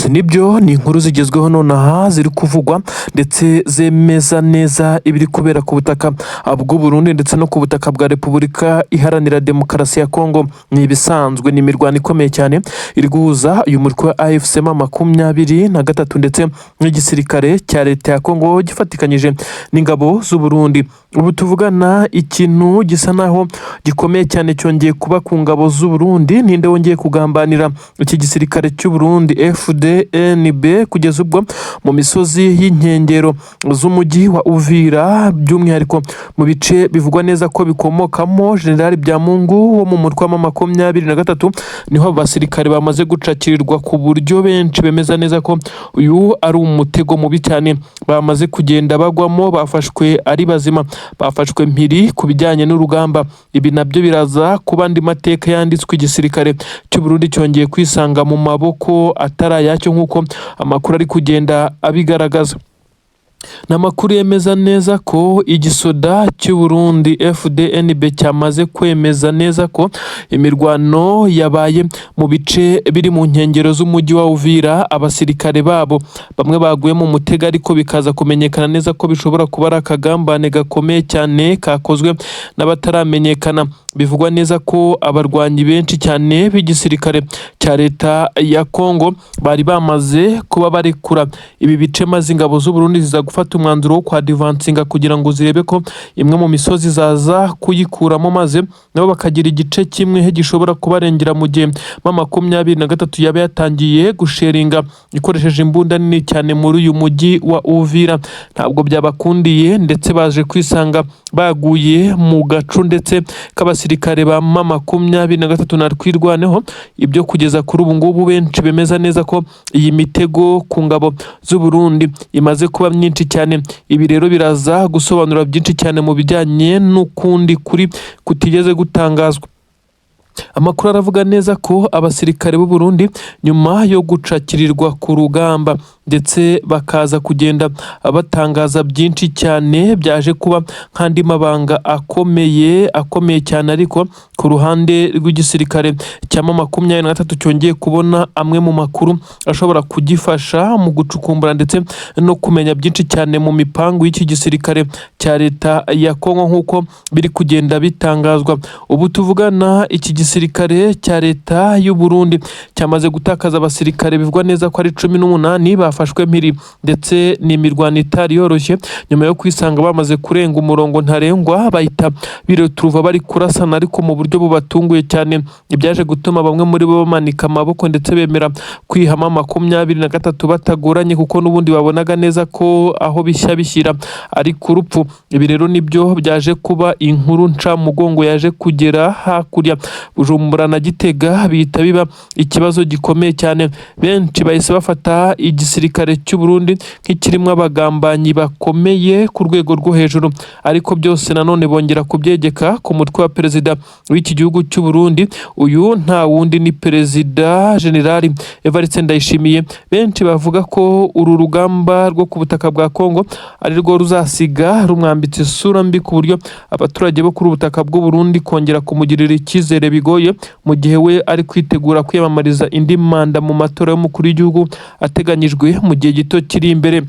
Ati nibyo ni inkuru zigezweho nonaha ziri kuvugwa ndetse zemeza neza ibiri kubera ku butaka bw'u Burundi ndetse no ku butaka bwa Repubulika Iharanira Demokarasi ya Kongo. Ni ibisanzwe ni imirwano ikomeye cyane iri guhuza uyu mutwe wa AFC M23 ndetse n'igisirikare cya leta ya Kongo gifatikanyije n'ingabo z'u Burundi. Ubu tuvugana ikintu gisa naho gikomeye cyane cyongeye kuba ku ngabo z'u Burundi. Ninde wongeye kugambanira iki gisirikare cy'u Burundi FDNB kugeza ubwo mu misozi y'inkengero z'umujyi wa Uvira, by'umwihariko mu bice bivugwa neza ko bikomokamo General Byamungu wo mu mutwe wa M23, niho abasirikare bamaze gucakirirwa ku buryo benshi bemeza neza ko uyu ari umutego mubi cyane bamaze kugenda bagwamo. Bafashwe ari bazima, bafashwe mpiri ku bijyanye n'urugamba. Ibi nabyo biraza kuba andi mateka yanditswe igisirikare cy'u Burundi cyongeye kwisanga mu maboko atarayacyo nk'uko amakuru ari kugenda abigaragaza. N'amakuru yemeza neza ko igisoda cy'u Burundi FDNB cyamaze kwemeza neza ko imirwano yabaye mu bice biri mu nkengero z'umujyi wa Uvira. Abasirikare babo bamwe baguye mu mutego, ariko bikaza kumenyekana neza ko bishobora kuba ari akagambane gakomeye cyane kakozwe n'abataramenyekana. Bivugwa neza ko abarwanyi benshi cyane b'igisirikare cya leta ya Kongo bari bamaze kuba barekura ibi bice, maze ingabo z'u Burundi ziza gufata umwanzuro wo kwadivansinga kugira ngo zirebe ko imwe mu misozi zaza kuyikuramo, maze nabo bakagira igice kimwe gishobora kubarengera mu gihe M23 yaba yatangiye gusheringa ikoresheje imbunda nini cyane muri uyu mujyi wa Uvira. Ntabwo byabakundiye ndetse baje kwisanga baguye mu gacu ndetse k'abasirikare ba M23 na twirwaneho. Ibyo kugeza kuri ubu ngubu benshi bemeza neza ko iyi mitego ku ngabo z'u Burundi imaze kuba myinshi cyane. Ibi rero biraza gusobanura byinshi cyane mu bijyanye n'ukundi kuri kutigeze gutangazwa. Amakuru aravuga neza ko abasirikare b'u Burundi nyuma yo gucakirirwa ku rugamba ndetse bakaza kugenda batangaza byinshi cyane, byaje kuba nk'andi mabanga akomeye cyane, ariko ku ruhande rw'igisirikare cya M23 cyongeye kubona amwe mu makuru ashobora kugifasha mu gucukumbura ndetse no kumenya byinshi cyane mu mipangu y'iki gisirikare cya leta ya Kongo nk'uko biri kugenda bitangazwa. Ubu tuvugana iki gisirikare cya leta y'u Burundi cyamaze gutakaza abasirikare bivugwa neza ko ari 18 bafashwe mpiri, ndetse ni imirwano itari yoroshye nyuma yo kwisanga bamaze kurenga umurongo ntarengwa, bahita bireturuva bari kurasana ariko mu buryo bubatunguye cyane. Ibyaje gutuma bamwe muri bo bamanika amaboko ndetse bemera kwihama M23 batagoranye, kuko n'ubundi babonaga neza ko aho bishya bishyira ari ku rupfu. Ibi rero nibyo byaje kuba inkuru nca mugongo yaje kugera hakurya Bujumbura na Gitega, bihita biba ikibazo gikomeye cyane. Benshi bahise bafata igisirikare cy'u Burundi nk'ikirimo abagambanyi bakomeye ku rwego rwo hejuru, ariko byose nanone bongera kubyegeka ku mutwe wa perezida w'iki gihugu cy'u Burundi. Uyu nta wundi ni Perezida General Evariste Ndayishimiye. Benshi bavuga ko uru rugamba rwo ku butaka bwa Kongo ari rwo ruzasiga rumwambitse isura mbi, ku buryo abaturage bo kuri ubutaka bw'u Burundi kongera kumugirira icyizere bigoye, mu gihe we ari kwitegura kwiyamamariza indi manda mu matora y'umukuru w'igihugu ateganyijwe mu gihe gito kiri imbere.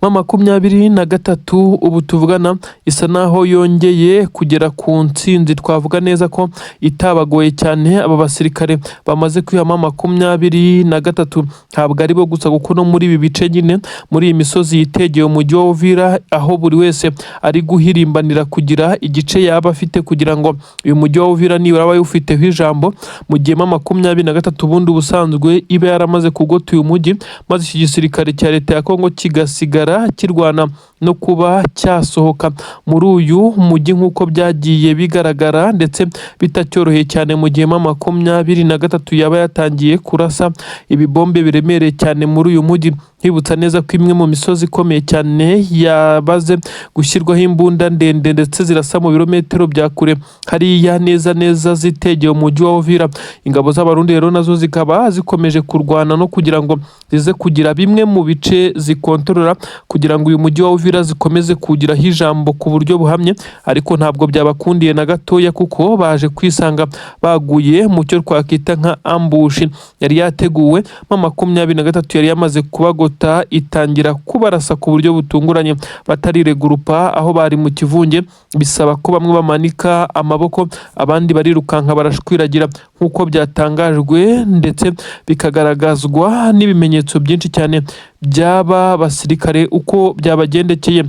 M23 ubu tuvugana isa naho yongeye kugera ku ntsinzi. Twavuga neza ko itabagoye cyane. Aba basirikare bamaze kwihama M23 ntabwo ari bo gusa, kuko no muri ibi bice nyine muri iyi misozi yitegeye umujyi wa Uvira, aho buri wese ari guhirimbanira kugira igice yaba afite kugira ngo uyu mujyi wa Uvira nibura abaye ufiteho ijambo, mu gihe M23 ubundi ubusanzwe iba yaramaze kugota uyu mujyi, maze iki gisirikare cya leta ya Kongo kigasigara kirwana no kuba cyasohoka muri uyu mujyi nk'uko byagiye bigaragara, ndetse bitacyoroheye cyane mu gihe M23 yaba yatangiye kurasa ibibombe biremereye cyane muri uyu mujyi. hibutsa neza ko imwe mu misozi ikomeye cyane yabaze gushyirwaho imbunda ndende ndetse zirasa mu birometero bya kure hariya neza zitegeye umujyi wa Uvira. Ingabo z'abarundi rero nazo zikaba zikomeje kurwana no kugira ngo zize kugira bimwe mu bice zikontorora kugira ngo uyu mujyi wa Uvira zikomeze kugiraho ijambo ku buryo buhamye, ariko ntabwo byabakundiye na gatoya kuko baje kwisanga baguye mu cyo twakita nka ambush yari yateguwe mu 23 yari yamaze kubagota itangira kubarasa ku buryo butunguranye batariregurupa aho bari mu kivunge, bisaba ko bamwe bamanika amaboko abandi barirukanka barashwiragira nk'uko byatangajwe ndetse bikagaragazwa n'ibimenyetso byinshi cyane byaba basirikare uko byabagendekeye.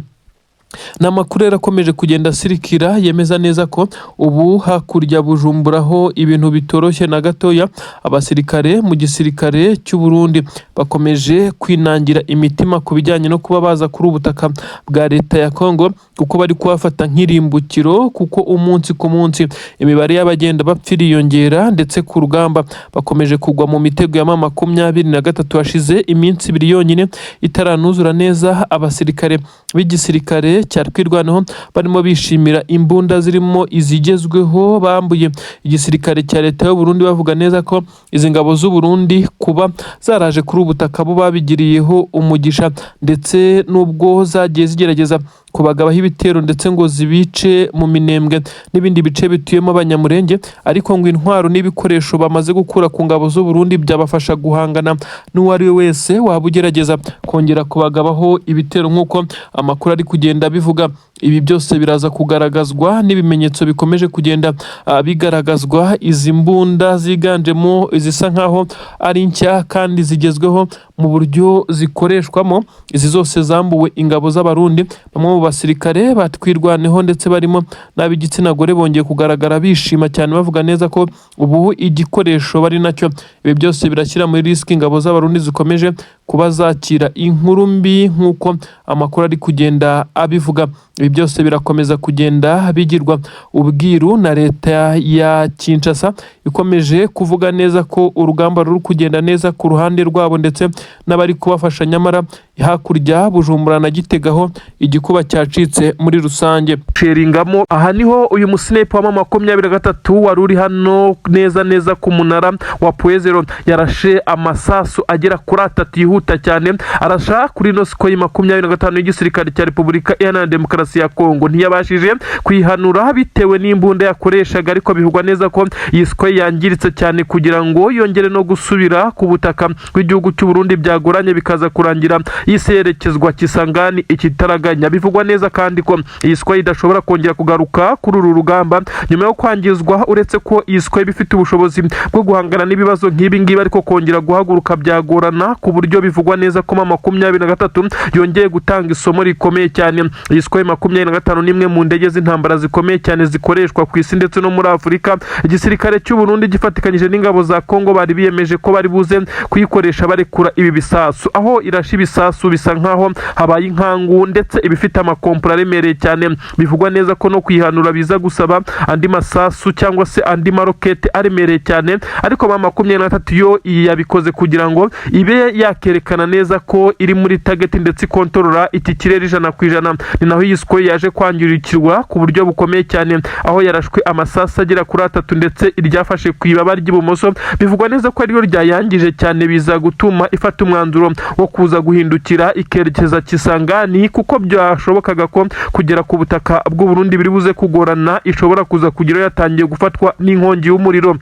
N'amakuru yarakomeje kugenda asirikira yemeza neza ko ubu hakurya Bujumbura ho ibintu bitoroshye na gatoya. Abasirikare mu gisirikare cy'u Burundi bakomeje kwinangira imitima ku bijyanye no kuba baza kuri ubutaka bwa leta ya Kongo kuko bari kubafata nk'irimbukiro, kuko umunsi ku munsi imibare y'abagenda bapfira yongera ndetse ku rugamba bakomeje kugwa mu mitego ya 23 hashize iminsi 2 yonyine itaranuzura neza. Abasirikare b'igisirikare cya twirwanaho barimo bishimira imbunda zirimo izigezweho bambuye igisirikare cya leta y'u Burundi, bavuga neza ko izi ngabo z'u Burundi kuba zaraje kuri ubutaka bo babigiriyeho umugisha, ndetse nubwo zagiye zigerageza kubagabaho ibitero ndetse ngo zibice mu Minembwe n'ibindi bice bituyemo abanyamurenge, ariko ngo intwaro n'ibikoresho bamaze gukura ku ngabo z'u Burundi byabafasha guhangana n'uwari we wese waba ugerageza kongera kubagabaho ibitero nk'uko amakuru ari kugenda bivuga. Ibi byose biraza kugaragazwa n'ibimenyetso bikomeje kugenda bigaragazwa. Izi mbunda ziganjemo izisa nkaho ari nshya kandi zigezweho mu buryo zikoreshwamo, izi zose zambuwe ingabo z'abarundi. Bamwe mu basirikare batwirwaneho ndetse barimo n'ab'igitsina gore bongeye kugaragara bishima cyane bavuga neza ko ubu igikoresho bari nacyo. Ibi byose birashyira muri risk ingabo z'abarundi zikomeje kuba zakira inkuru mbi nk'uko amakuru ari kugenda abivuga. Ibi byose birakomeza kugenda bigirwa ubwiru na leta ya Kinshasa ikomeje kuvuga neza ko urugamba ruri kugenda neza ku ruhande rwabo ndetse n'abari kubafasha, nyamara hakurya Bujumbura na Gitegaho igikuba cyacitse muri rusange. Sheringamo aha niho uyu musniper wa 23 wari uri hano neza ku munara wa Poezero yarashe amasasu agera kuri 3 yihuta cyane, arasha kuri no siko 25 y'igisirikare cya Repubulika Iharanira Demokarasi ya Kongo. Ntiyabashije kwihanura bitewe n'imbunda yakoreshaga, ariko bivugwa neza ko iyi siko yangiritse cyane kugira ngo yongere no gusubira ku butaka bw'igihugu cy'u Burundi byagoranye bikaza kurangira yiserekezwa Kisangani ikitaraganya. Bivugwa neza kandi ko iyi siko idashobora kongera kugaruka kuri uru rugamba nyuma yo kwangizwa, uretse ko iyi siko bifite ubushobozi bwo guhangana n'ibibazo nk'ibi ngibi, ariko kongera guhaguruka byagorana ku buryo bivugwa neza ko 23 yongeye gutanga isomo rikomeye cyane. Iyi siko 25 nimwe mu ndege z'intambara zikomeye cyane zikoreshwa ku isi ndetse no muri Afurika. Igisirikare cy'u Burundi gifatikanyije n'ingabo za Kongo bari biyemeje ko bari buze kuyikoresha barekura ibi bisasu. Aho irashi ibisasu bisa nkaho habaye inkangu ndetse ibifite amakompora aremereye cyane. Bivugwa neza ko no kwihanura biza gusaba andi masasu cyangwa se andi marokete aremereye cyane, ariko 23 yo yabikoze kugira ngo ibe yakerekana neza ko iri muri target ndetse ikontorora iki kirere 100%. Ni naho iyi siko yaje kwangirikirwa ku buryo bukomeye cyane, aho yarashwe amasasu agera kuri 3 ndetse iryafashe ku ibaba ry'ibumoso. Bivugwa neza ko ariyo ryayangije cyane, biza gutuma ifata umwanzuro wo kuza guhindukira ikerekeza Kisangani, kuko byashobokaga ko kugera ku butaka bw'u Burundi biri buze kugorana, ishobora kuza kugira yatangiye gufatwa n'inkongi y'umuriro.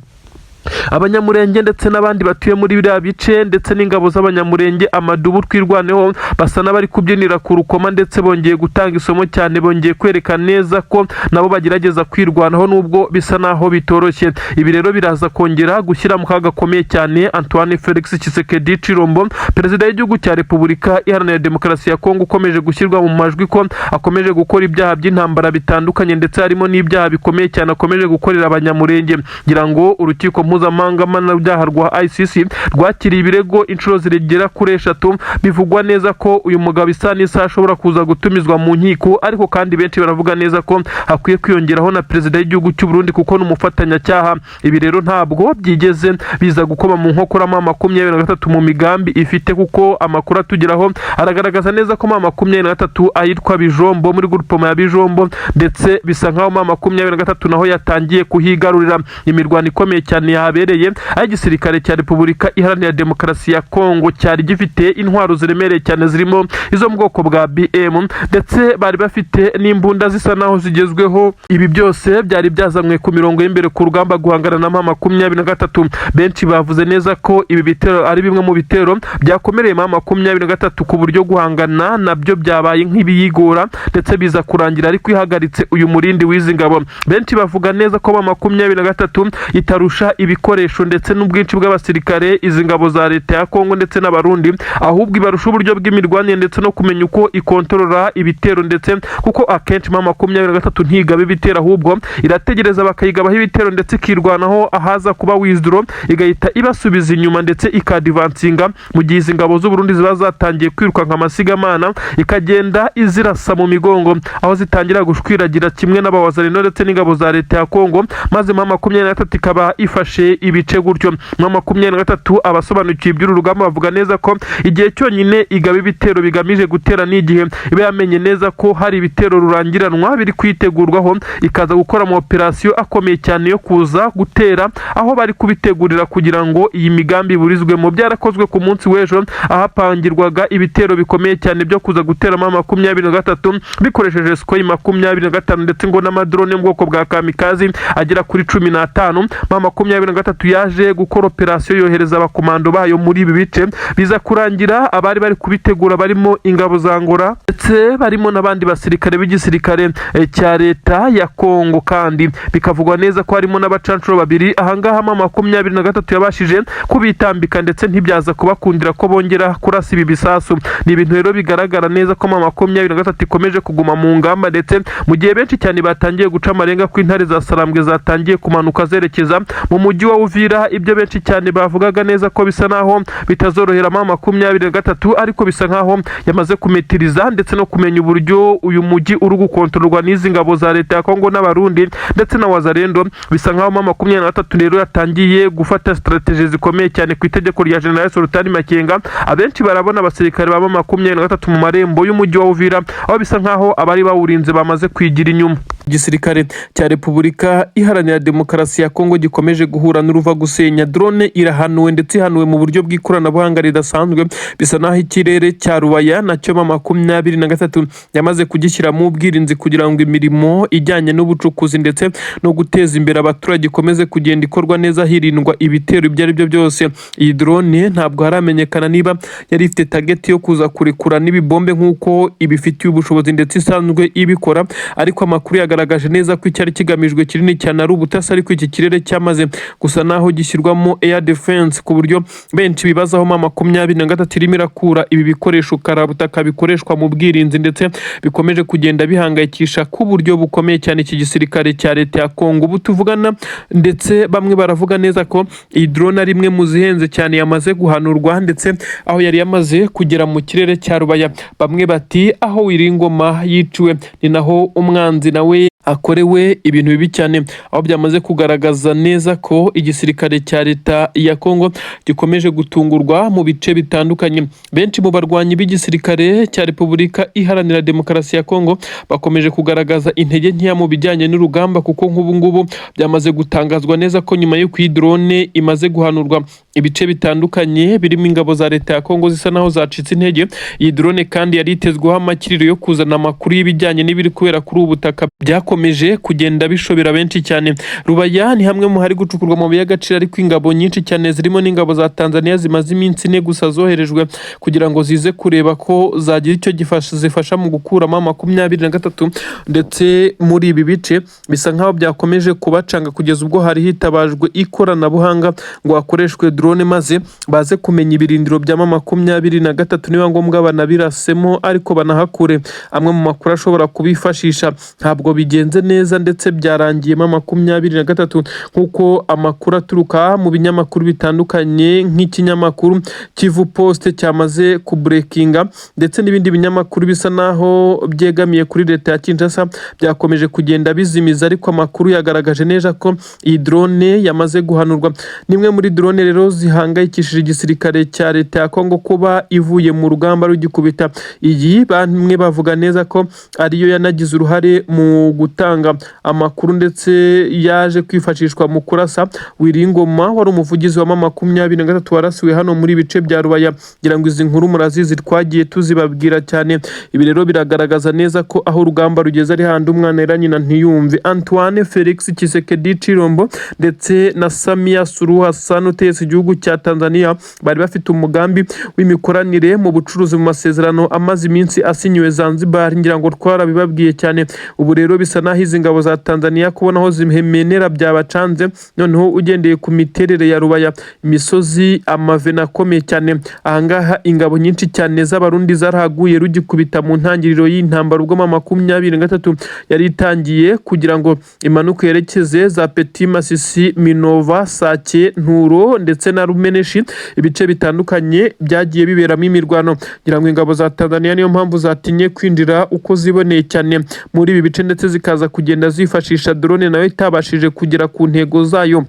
Abanyamurenge ndetse n'abandi batuye muri biriya bice ndetse n'ingabo z'abanyamurenge amadubu twirwaneho basa n'abari kubyinira ku rukoma, ndetse bongeye gutanga isomo cyane, bongeye kwerekana neza ko nabo bagerageza kwirwanaho nubwo bisa naho bitoroshye. Ibi rero biraza kongera gushyira mu kaga gakomeye cyane Antoine Felix Tshisekedi Tshilombo, perezida w'igihugu cya Repubulika Iharanira Demokarasi ya Kongo, ukomeje gushyirwa mu majwi ko akomeje gukora ibyaha by'intambara bitandukanye ndetse harimo n'ibyaha bikomeye cyane akomeje gukorera abanyamurenge. Ngira ngo urukiko mpuzamahanga mpuzamahanga mpanabyaha rwa ICC rwakiriye ibirego inshuro zirigera kuri 3 bivugwa neza ko uyu mugabo isa n'isa ashobora kuza gutumizwa mu nkiko, ariko kandi benshi baravuga neza ko hakwiye kwiyongeraho na perezida w'igihugu cy'u Burundi kuko n'umufatanyacyaha. Ibi rero ntabwo byigeze biza gukoma mu nkokora mama 23 mu migambi ifite, kuko amakuru atugeraho aragaragaza neza ko mama 23 ayitwa Bijombo muri groupement ya Bijombo, ndetse bisa nkaho mama 23 naho yatangiye kuhigarurira. Imirwano ikomeye cyane yahabereye aho igisirikare cya Repubulika Iharanira Demokarasi ya Kongo cyari gifite intwaro ziremereye cyane zirimo izo mu bwoko bwa BM, ndetse bari bafite n'imbunda zisa naho zigezweho. Ibi byose byari byazamwe ku mirongo y'imbere ku rugamba guhangana na mama 23. Benshi bavuze neza ko ibi bitero ari bimwe mu bitero byakomereye mama 23 ku buryo guhangana nabyo byabaye nk'ibiyigora, ndetse biza kurangira ari kwihagaritse uyu murindi w'izi ngabo. Benshi bavuga neza ko mama 23 itarusha ibikoresho ndetse n'ubwinshi bw'abasirikare izi ngabo za leta ya Kongo ndetse n'abarundi, ahubwo ibarusha uburyo bw'imirwanire ndetse no kumenya uko ikontorora ibitero, ndetse kuko akenshi mama 23 ntigaba ibitero, ahubwo irategereza bakayigabaho ibitero ndetse ikirwanaho ahaza kuba withdraw igahita ibasubiza inyuma ndetse ikadivansinga, mu gihe izi ngabo z'u Burundi ziba zatangiye kwiruka nk'amasigamana ikagenda izirasa mu migongo, aho zitangira gushwiragira kimwe n'abawazarino ndetse n'ingabo za leta ya Kongo, maze mama 23 ikaba ifashe ibice gutyo. Mama 23 abasobanukiye iby'uru rugamba bavuga neza ko igihe cyonyine igaba ibitero bigamije gutera n'igihe iba yamenye neza ko hari ibitero rurangiranwa biri kwitegurwaho, ikaza gukora mu operasiyo akomeye cyane yo kuza gutera aho bari kubitegurira kugira ngo iyi migambi iburizwemo. Byarakozwe ku munsi w'ejo ahapangirwaga ibitero bikomeye cyane byo kuza gutera mama 23 bikoresheje Sukhoi 25 ndetse ngo n'amadrone mu bwoko bwa kamikazi agera kuri 15. mama 23 yaje gukora operasiyo yohereza abakomando bayo muri ibi bice, biza kurangira abari bari kubitegura barimo ingabo za Angola ndetse barimo n'abandi basirikare b'igisirikare cya leta ya Kongo, kandi bikavugwa neza ko harimo n'abacancuro babiri. Ahangaha mama 23 yabashije kubitambika ndetse ntibyaza kubakundira ko bongera kurasa ibi bisasu. Ni ibintu rero bigaragara neza ko mama 23 ikomeje kuguma mu ngamba, ndetse mu gihe benshi cyane batangiye guca amarenga ko intare za Sarambwe zatangiye kumanuka zerekeza mu mujyi wa Uvira. Ibyo benshi cyane bavugaga neza ko bisa naho bitazorohera mama 23, ariko bisa nkaho yamaze kumetiriza ndetse no kumenya uburyo uyu mujyi uri gukontororwa n'izi ngabo za leta ya Kongo n'abarundi ndetse na wazarendo. Bisa nkaho mama 23 rero yatangiye gufata strategie zikomeye cyane ku itegeko rya General Sultan Makenga. Abenshi barabona abasirikare ba mama 23 mu marembo y'umujyi wa Uvira, aho bisa nkaho abari bawurinze bamaze kwigira inyuma. Igisirikare cya Repubulika Iharanira Demokarasi ya Kongo gikomeje guhura n'uruva gusenya. Drone irahanuwe ndetse ihanuwe mu buryo bw'ikoranabuhanga ridasanzwe, bisa naho ikirere cya Rubaya nacyo mama 23 yamaze kugishyira mu bwirinzi kugira ngo imirimo ijyanye n'ubucukuzi ndetse no guteza imbere abaturage ikomeze kugenda ikorwa neza hirindwa ibitero ibyo ari byo byose. Iyi drone ntabwo haramenyekana niba yari ifite target yo kuza kurekura n'ibibombe nk'uko ibifitiye ubushobozi ndetse isanzwe ibikora, ariko amakuru yagaragaje neza ko icyari kigamijwe kinini cyane ari ubutasi, ariko iki kirere cyamaze gusa naho gishyirwamo air defense, ku buryo benshi bibazaho mama 23 irimo irakura ibi bikoresho karabutaka bikoreshwa mu bwirinzi ndetse bikomeje kugenda bihangayikisha ku buryo bukomeye cyane iki gisirikare cya leta ya Kongo. Ubu tuvugana ndetse bamwe baravuga neza ko iyi drone ari imwe mu zihenze cyane yamaze guhanurwa, ndetse aho yari yamaze kugera mu kirere cya Rubaya. Bamwe bati aho Wiringoma yiciwe ni naho umwanzi nawe akorewe ibintu bibi cyane, aho byamaze kugaragaza neza ko igisirikare cya leta ya Kongo gikomeje gutungurwa mu bice bitandukanye. Benshi mu barwanyi b'igisirikare cya Repubulika Iharanira Demokarasi ya Kongo bakomeje kugaragaza intege nkeya mu bijyanye n'urugamba, kuko nk'ubu ngubu byamaze gutangazwa neza ko nyuma y'uko iyi drone imaze guhanurwa ibice bitandukanye birimo ingabo za leta ya Kongo zisa naho zacitse intege. Iyi drone kandi yari itezweho amakiriro yo kuzana amakuru y'ibijyanye n'ibiri kubera kuri ubu butaka, byakomeje kugenda bishobera benshi cyane. Rubaya ni hamwe mu hari gucukurwa mu y'agaciro, ariko ingabo nyinshi cyane zirimo n'ingabo za Tanzania zimaze iminsi ine gusa zoherejwe kugira ngo zize kureba ko zagira icyo zifasha mu gukuramo 23, ndetse muri ibi bice bisa nkaho byakomeje kubacanga kugeza ubwo hari hitabajwe ikoranabuhanga ngo hakoreshwe drone maze baze kumenya ibirindiro bya M23 niba ngombwa banabirasemo ariko banahakure amwe mu makuru ashobora kubifashisha. Ntabwo bigenze neza ndetse byarangiye M23 nkuko amakuru aturuka mu binyamakuru bitandukanye nk'ikinyamakuru Kivu Post cyamaze kubreakinga ndetse n'ibindi binyamakuru bisa naho byegamiye kuri leta ya Kinshasa byakomeje kugenda bizimiza, ariko amakuru yagaragaje neza ko iyi drone yamaze guhanurwa. Nimwe muri drone rero zihangayikishije igisirikare cya leta ya Kongo kuba ivuye mu rugamba rugikubita. Iyi bamwe bavuga neza ko ariyo yanagize uruhare mu gutanga amakuru ndetse yaje kwifashishwa mu kurasa Wiringoma wari umuvugizi wa M23 warasiwe hano muri bice bya Rubaya. Ngira ngo izi nkuru murazizi twagiye tuzibabwira cyane. Ibi rero biragaragaza neza ko aho urugamba rugeze ari handi umwana era nyina ntiyumve. Antoine Felix Tshisekedi Chilombo ndetse na Samia Suluhu Hassan utetse igihugu cya Tanzania bari bafite umugambi w'imikoranire mu bucuruzi mu masezerano amaze iminsi asinyiwe Zanzibar. Ngira ngo twarabibabwiye cyane. Ubu rero bisa naho izi ngabo za Tanzania kubona aho zihemenera byabacanze, noneho ugendeye ku miterere ya Rubaya, imisozi, amavena akomeye cyane. Ahangaha ingabo nyinshi cyane z'abarundi zarahaguye rugikubita mu ntangiriro y'intambara ubwo M23 yari itangiye kugira ngo imanuke yerekeze za Petit Masisi, Minova, Sake, Nturo ndetse na Rumeneshi. Ibice bitandukanye byagiye biberamo imirwano. Ngira ngo ingabo za Tanzania niyo mpamvu zatinye kwinjira uko ziboneye cyane muri ibi bice ndetse zikaza kugenda zifashisha drone nayo itabashije kugera ku ntego zayo.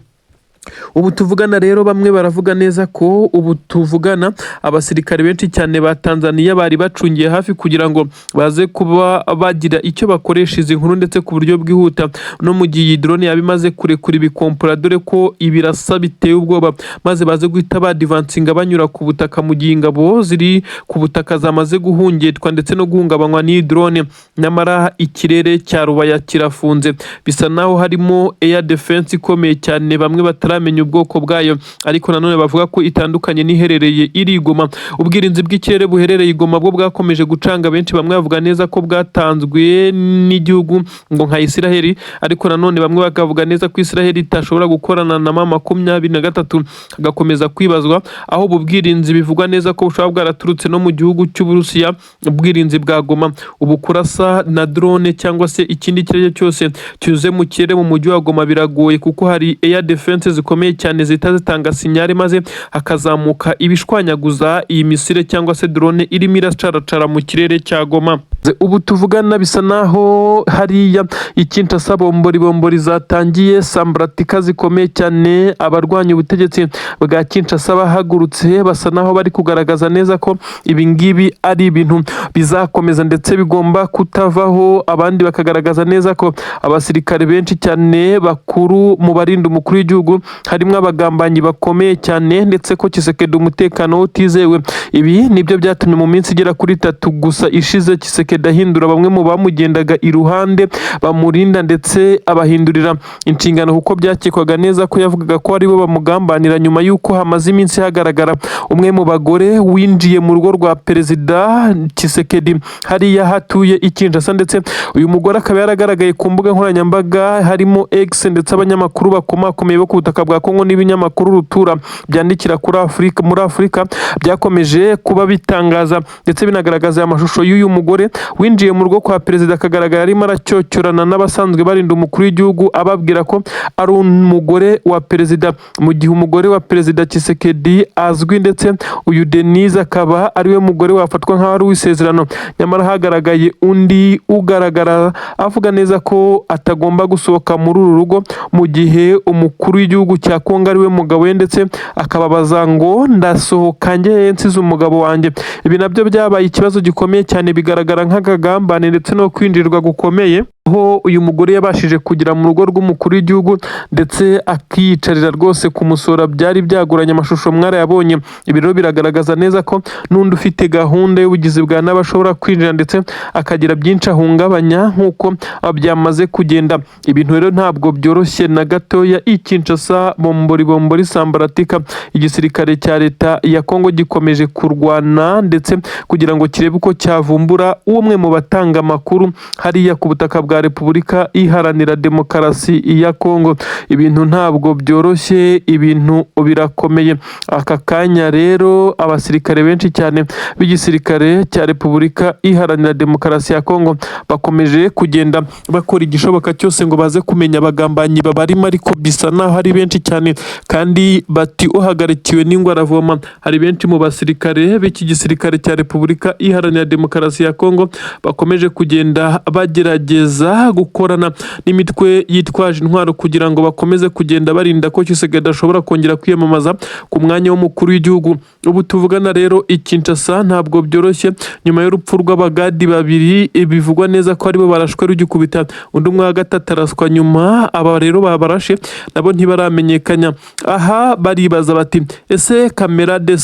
Ubu tuvugana rero bamwe baravuga neza ko ubu tuvugana abasirikare benshi cyane ba Tanzania bari bacungiye hafi kugira ngo baze kuba bagira icyo bakoresha izi nkuru ndetse ku buryo bwihuta no mu gihe iyi drone yabimaze kurekura ibikompora, dore ko ibirasa biteye ubwoba, maze baze guhita badivansinga banyura ku butaka mu gihe ingabo ziri ku butaka zamaze guhungetwa ndetse no guhungabanywa n'iyi drone. Nyamara ikirere cya Rubaya kirafunze, bisa naho harimo air defense ikomeye cyane bamwe bataramenya ubwoko bwayo, ariko nanone bavuga ko itandukanye n'iherereye iri Goma. Ubwirinzi bw'ikirere buherereye Goma bwo bwakomeje gucanga benshi, bamwe bavuga neza ko bwatanzwe n'igihugu ngo nka Israel, ariko nanone bamwe bakavuga neza ko Israel itashobora gukorana na M23. Hagakomeza kwibazwa aho ubu bwirinzi bivugwa neza ko bushobora bwaraturutse no mu gihugu cy'Uburusiya. Ubwirinzi bwa Goma ubu kurasa na drone cyangwa se ikindi kirere cyose cyuze mu kirere mu mujyi wa Goma biragoye, kuko hari air defense zikomeye cyane zita zitanga sinyare maze hakazamuka ibishwanyaguza iyi misile cyangwa se drone irimo iracaracara mu kirere cya Goma. Ubu tuvugana bisa naho hariya Kinshasa bombori zatangiye sambratika zikomeye cyane. Abarwanya ubutegetsi bwa Kinshasa bahagurutse basa naho bari kugaragaza neza ko ibi ngibi ari ibintu bizakomeza ndetse bigomba kutavaho. Abandi bakagaragaza neza ko abasirikare benshi cyane bakuru mu barinda umukuru w'igihugu harimo abagambanyi bakomeye cyane ndetse ko Tshisekedi umutekano utizewe. Ibi nibyo byatumye mu minsi igera kuri 3 gusa ishize Tshisekedi ahindura bamwe mu bamugendaga iruhande bamurinda ndetse abahindurira inshingano, kuko byakekwaga neza ko yavugaga ko aribo bamugambanira nyuma y'uko hamaze iminsi hagaragara umwe mu bagore winjiye mu rugo rwa perezida Tshisekedi hariya hatuye i Kinshasa. Ndetse uyu mugore akaba yaragaragaye ku mbuga nkoranyambaga harimo X ndetse abanyamakuru bakomakomeye bo ku butaka bwa Kongo n'ibinyamakuru rutura byandikira kuri Afurika muri Afurika byakomeje kuba bitangaza ndetse binagaragaza amashusho y'uyu mugore winjiye mu rugo kwa perezida, akagaragara arimo aracyocyorana n'abasanzwe barinda umukuru w'igihugu ababwira ko ari umugore wa perezida, mu gihe umugore wa perezida Tshisekedi azwi ndetse uyu Denise akaba ariwe mugore wafatwa nk'aho ari uw'isezerano. Nyamara hagaragaye undi ugaragara avuga neza ko atagomba gusohoka muri uru rugo, mu gihe umukuru w'igihugu cya Kongo ariwe mugabo we ndetse akababaza ngo ndasohoka njye nsize umugabo wanjye. Ibi nabyo byabaye ikibazo gikomeye cyane, bigaragara nk'akagambane ndetse no kwinjirirwa gukomeye, aho uyu mugore yabashije kugera mu rugo rw'umukuru w'igihugu ndetse akiyicarira rwose kumusora. Byari byaguranye, amashusho mwarayabonye. Ibi rero biragaragaza neza ko n'undi ufite gahunda y'ubugizi bwa nabi ashobora kwinjira ndetse akagira byinshi ahungabanya nk'uko byamaze kugenda. Ibintu rero ntabwo byoroshye na gatoya. i Kinshasa bombori sambaratika, igisirikare cya leta ya Kongo gikomeje kurwana ndetse kugira ngo kirebe uko cyavumbura umwe mu batanga amakuru hariya ku butaka bwa bwa Repubulika Iharanira Demokarasi ya Kongo. Ibintu ntabwo byoroshye, ibintu birakomeye. Aka kanya rero abasirikare benshi cyane b'igisirikare cya Repubulika Iharanira Demokarasi ya Kongo bakomeje kugenda bakora igishoboka cyose ngo baze kumenya abagambanyi babarimo, ariko bisa naho ari benshi cyane kandi bati uhagarikiwe n'ingwa aravoma. Hari benshi mu basirikare b'iki gisirikare cya Repubulika Iharanira Demokarasi ya Kongo bakomeje kugenda bagerageza gukorana n'imitwe yitwaje intwaro kugira ngo bakomeze kugenda barinda ko Tshisekedi ashobora kongera kwiyamamaza ku mwanya w'umukuru w'igihugu. Ubu tuvugana rero i Kinshasa ntabwo byoroshye nyuma y'urupfu rw'abagadi babiri, bivugwa neza ko aribo barashwe rugikubita, undi umwe wa gatatu araswa nyuma. Aba rero babarashe nabo ntibaramenyekanya. Aha baribaza bati ese kamera de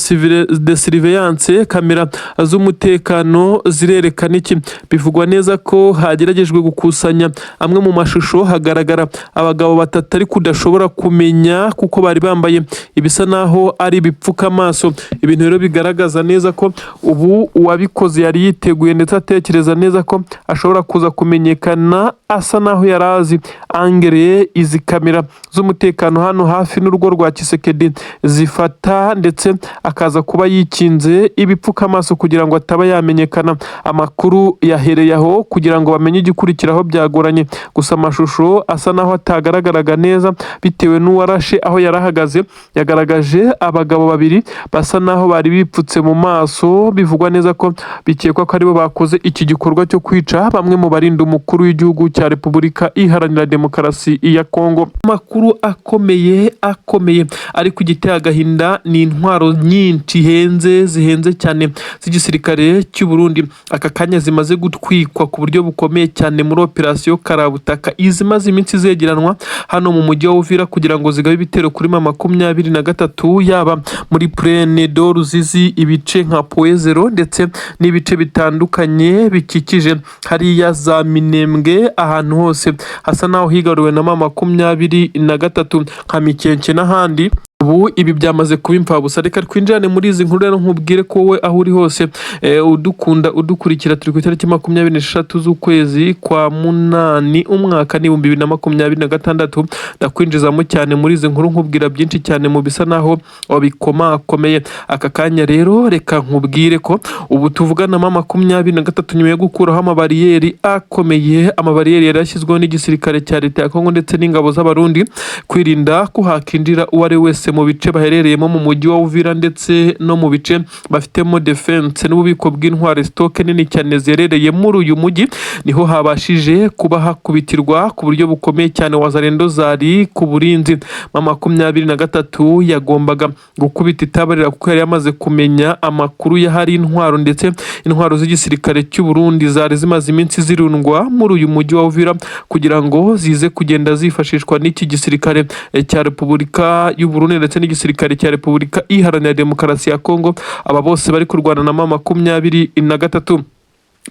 surveillance, kamera z'umutekano zirerekana iki? Bivugwa neza ko hageragejwe gukusanya amwe mu mashusho, hagaragara abagabo batatu ariko udashobora kumenya kuko bari bambaye ibisa naho ari ibipfuka amaso. Ibintu rero bigaragaza neza ko ubu uwabikoze yari yiteguye ndetse atekereza neza ko ashobora kuza kumenyekana, asa naho yarazi angere izi kamera z'umutekano hano hafi n'urugo rwa Tshisekedi zifata, ndetse akaza kuba yikinze ibipfuka amaso kugira ngo ataba yamenyekana. Amakuru yahereye aho kugira ngo bamenye igikurikiraho byagoranye, gusa amashusho asa naho atagaragaraga neza bitewe n'uwarashe aho yarahagaze. Yagaragaje abagabo babiri basa naho bari bipfutse mu maso, bivugwa neza ko bikekwa ko aribo bakoze iki gikorwa cyo kwica bamwe mu barinda umukuru w'igihugu cya Repubulika Iharanira Demokarasi ya Kongo. Amakuru akomeye ariko igiteye agahinda ni intwaro nyinshi zihenze cyane z'igisirikare cy'u Burundi aka kanya zimaze gutwikwa ku buryo bukomeye cyane muri operasiyo Karabutaka, izimaze iminsi zegeranwa hano mu mujyi wa Uvira kugira ngo zigabe ibitero kuri M23, yaba muri Plaine de Ruzizi, ibice nka Poezero ndetse n'ibice bitandukanye bikikije hariya za Minembwe. Ahantu hose hasa naho higaruwe na M23 nka Mikenke n'ahandi. Ubu ibi byamaze kuba impfabusa. Reka twinjirane muri izi nkuru rero nkubwire ko wowe aho uri hose udukurikira, turi ku itariki 26 z'ukwezi kwa munani umwaka ni 2026. Ndakwinjizamo cyane muri izi nkuru nkubwira byinshi cyane mu bisa naho wabikomakomeye. Aka kanya rero reka nkubwire ko ubu tuvugana M23 nyuma yo gukuraho amabariyeri akomeye, amabariyeri yarashyizweho n'igisirikare cya leta ya Kongo ndetse n'ingabo z'abarundi kwirinda ko hakinjira uwari wese mu bice baherereyemo mu mujyi wa Uvira ndetse no mu bice bafitemo defense n'ububiko bw'intwari, stoke nini cyane zerereye muri uyu mujyi. Niho habashije kuba hakubitirwa ku buryo bukomeye cyane wazarendo zari ku burinzi. M23 yagombaga gukubita itabarira kuko yari yamaze kumenya amakuru y'ahari intwaro, ndetse intwaro z'igisirikare cy'u Burundi zari zimaze iminsi zirundwa muri uyu mujyi wa Uvira kugira ngo zize kugenda zifashishwa n'iki gisirikare cya Repubulika y'u Burundi ndetse n'igisirikare cya Repubulika Iharanira Demokarasi ya Kongo. Aba bose bari kurwana na M23.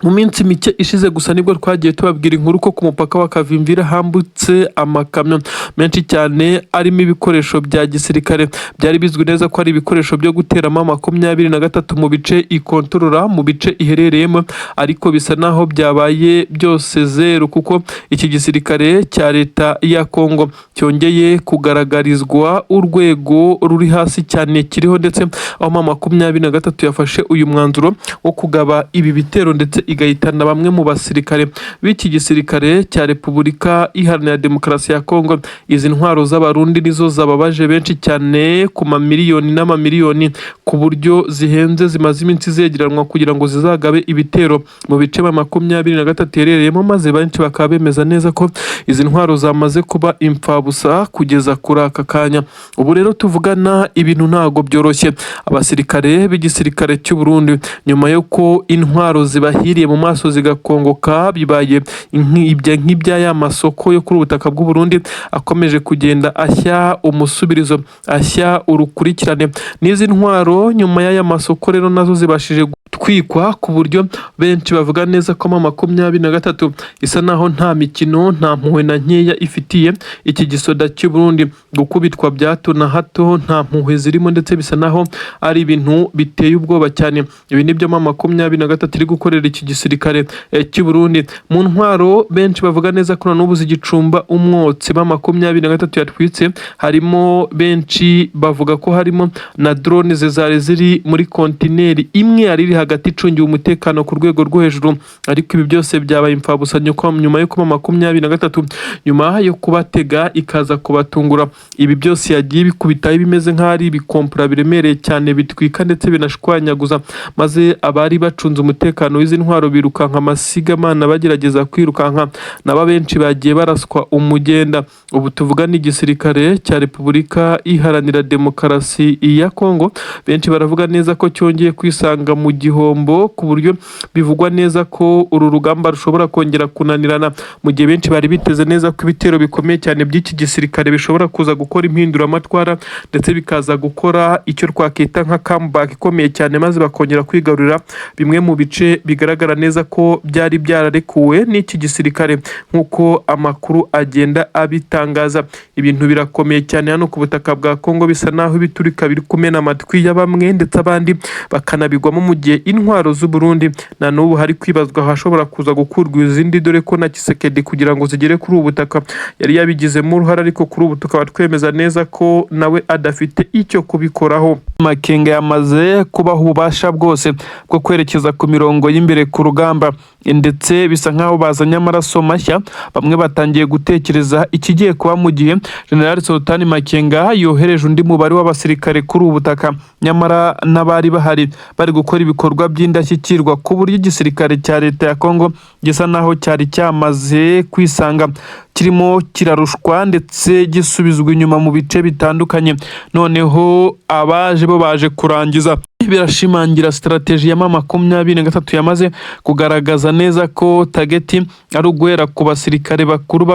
Mu minsi mike ishize gusa nibwo twagiye tubabwira inkuru ko ku mupaka wa Kavimvira hambutse amakamyo menshi cyane arimo ibikoresho bya gisirikare. Byari bizwi neza ko ari ibikoresho byo gutera M23 mu bice ikontorora, mu bice iherereyemo, ariko bisa naho byabaye byose zero kuko iki gisirikare cya leta ya Kongo cyongeye kugaragarizwa urwego ruri hasi cyane kiriho, ndetse aho M23 yafashe uyu mwanzuro wo kugaba ibi bitero ndetse igahitana bamwe mu basirikare b'iki gisirikare cya Repubulika Iharanira Demokarasi ya Kongo. Izi ntwaro z'abarundi nizo zababaje benshi cyane ku mamiliyoni n'amamiliyoni, ku buryo zihenze zimaze iminsi zegeranwa kugira ngo zizagabe ibitero mu bice M23 yerereyemo, maze benshi bakaba bemeza neza ko izi ntwaro zamaze kuba impfabusa kugeza kuri aka kanya. Ubu rero tuvugana ibintu ntago byoroshye. Abasirikare b'igisirikare cy'u Burundi nyuma yuko intwaro zibahiriye mu maso zigakongoka, bibaye nk'ibya ya masoko yo kuri ubutaka bw'u Burundi akomeje kugenda ashya umusubirizo, ashya urukurikirane. N'izi ntwaro nyuma y'aya masoko rero nazo zibashije gutwikwa ku buryo benshi bavuga neza ko M23 isa naho nta mikino nta mpuhwe na nkeya ifitiye iki gisoda cy'u Burundi. Gukubitwa bya hato na hato nta mpuhwe zirimo, ndetse bisa naho ari ibintu biteye ubwoba cyane. Ibi nibyo M23 iri gukorera iki gisirikare cy'u Burundi. Mu ntwaro benshi bavuga neza ko n'ubu zigicumba umwotsi M23 yatwitse, harimo benshi bavuga ko harimo na drone zari ziri muri kontineri imwe yari iri hagati icungiwe umutekano ku rwego rwo hejuru, ariko ibi byose byabaye imfabusanyo ko nyuma yo kuba M23 nyuma yo kubatega ikaza kubatungura. Ibi byose yagiye bikubitaho bimeze nk'ari ibikompura biremereye cyane bitwika ndetse binashwanyaguza, maze abari bacunze umutekano w'izi ntwaro birukanka amasigamana bagerageza kwirukanka, naba benshi bagiye baraswa umugenda. Ubu tuvuga ni igisirikare cya Repubulika Iharanira Demokarasi ya Kongo, benshi baravuga neza ko cyongeye kwisanga mu gihombo, ku buryo bivugwa neza ko uru rugamba rushobora kongera kunanirana, mu gihe benshi bari biteze neza ko ibitero bikomeye cyane by'iki gisirikare bishobora kuza gukora impinduramatwara ndetse bikaza gukora icyo twakita nka comeback ikomeye cyane, maze bakongera kwigarurira bimwe mu bice bigaragara neza ko byari byararekuwe n'iki gisirikare nk'uko amakuru agenda abitangaza. Ibintu birakomeye cyane hano ku butaka bwa Kongo, bisa naho ibiturika biri kumena amatwi ya bamwe ndetse abandi bakanabigwamo, mu gihe intwaro z'u Burundi na n'ubu hari kwibazwa hashobora kuza gukurwa izindi, dore ko na Tshisekedi kugira ngo zigere kuri ubu butaka yari yabigizemo uruhare, ariko kuri ubu tukaba twemeza neza ko nawe adafite icyo kubikoraho. Makenga yamaze kubaho ububasha bwose bwo kwerekeza ku mirongo y'imbere ku rugamba, ndetse bisa nkaho bazanye amaraso mashya. Bamwe batangiye gutekereza ikigiye kuba mu gihe General Sultan Makenga yohereje undi mubare w'abasirikare kuri ubu butaka, nyamara n'abari bahari bari gukora ibikorwa by'indashyikirwa, ku buryo igisirikare cya leta ya Kongo gisa naho cyari cyamaze kwisanga kirimo kirarushwa ndetse gisubizwa inyuma mu bice bitandukanye. Noneho abaje bo baje kurangiza, birashimangira strategy ya M23 yamaze kugaragaza neza ko tageti ari uguhera ku basirikare bakuru,